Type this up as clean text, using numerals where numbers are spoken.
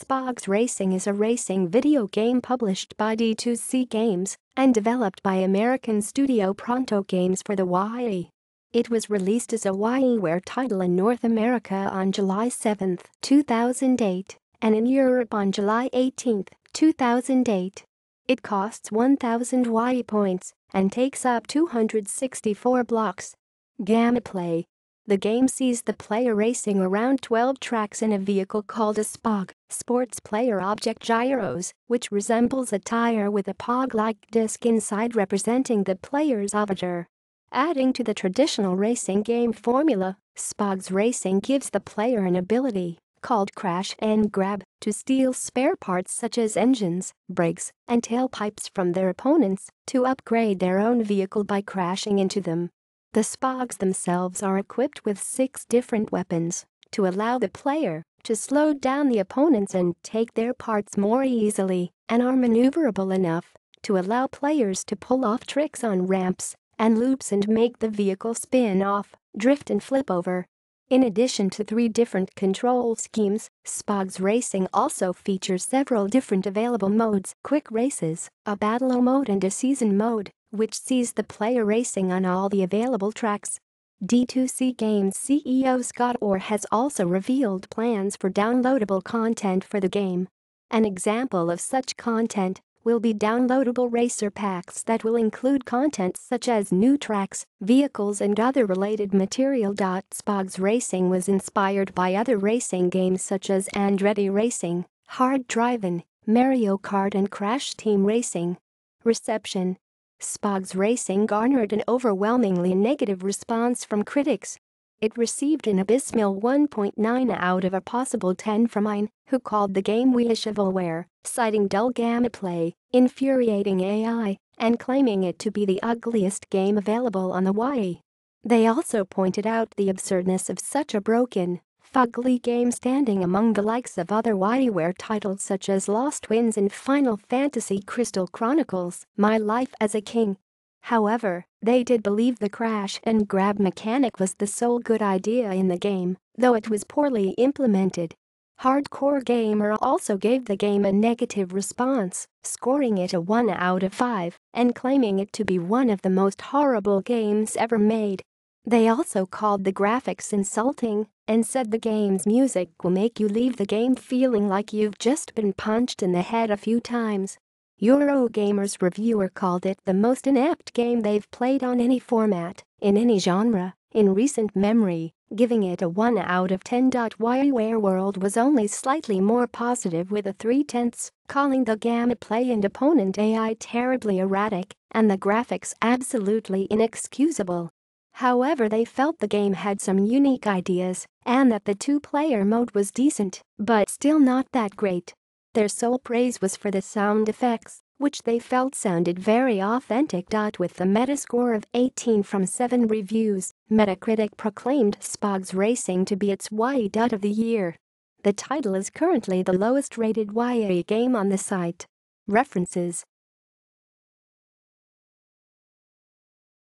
SPOGS Racing is a racing video game published by D2C Games and developed by American studio Pronto Games for the Wii. It was released as a WiiWare title in North America on July 7, 2008, and in Europe on July 18, 2008. It costs 1,000 Wii Points and takes up 264 blocks. Gameplay. The game sees the player racing around 12 tracks in a vehicle called a SPOG, Sports Player Object Gyros, which resembles a tire with a POG-like disc inside representing the player's avatar. Adding to the traditional racing game formula, SPOGS Racing gives the player an ability, called Crash and Grab, to steal spare parts such as engines, brakes, and tailpipes from their opponents to upgrade their own vehicle by crashing into them. The SPOGs themselves are equipped with 6 different weapons to allow the player to slow down the opponents and take their parts more easily, and are maneuverable enough to allow players to pull off tricks on ramps and loops and make the vehicle spin off, drift and flip over. In addition to 3 different control schemes, SPOGS Racing also features several different available modes: quick races, a battle mode and a season mode, which sees the player racing on all the available tracks. D2C Games CEO Scott Orr has also revealed plans for downloadable content for the game. An example of such content will be downloadable racer packs that will include content such as new tracks, vehicles and other related material. SPOGS Racing was inspired by other racing games such as Andretti Racing, Hard Drivin', Mario Kart and Crash Team Racing. Reception. SPOGS Racing garnered an overwhelmingly negative response from critics. It received an abysmal 1.9 out of a possible 10 from IGN, who called the game shovelware, citing dull gameplay, infuriating AI, and claiming it to be the ugliest game available on the Wii. They also pointed out the absurdness of such a broken, fugly game standing among the likes of other WiiWare titles such as Lost Twins and Final Fantasy Crystal Chronicles: My Life as a King. However, they did believe the crash and grab mechanic was the sole good idea in the game, though it was poorly implemented. Hardcore Gamer also gave the game a negative response, scoring it a 1 out of 5 and claiming it to be one of the most horrible games ever made. They also called the graphics insulting and said the game's music will make you leave the game feeling like you've just been punched in the head a few times. Eurogamer's reviewer called it the most inept game they've played on any format, in any genre, in recent memory, giving it a 1 out of 10. WiiWare World was only slightly more positive with a 3/10, calling the gameplay and opponent AI terribly erratic and the graphics absolutely inexcusable. However, they felt the game had some unique ideas and that the 2-player mode was decent, but still not that great. Their sole praise was for the sound effects, which they felt sounded very authentic. With a Metascore of 18 from 7 reviews, Metacritic proclaimed SPOGS Racing to be its Wii of the Year. The title is currently the lowest rated Wii game on the site. References.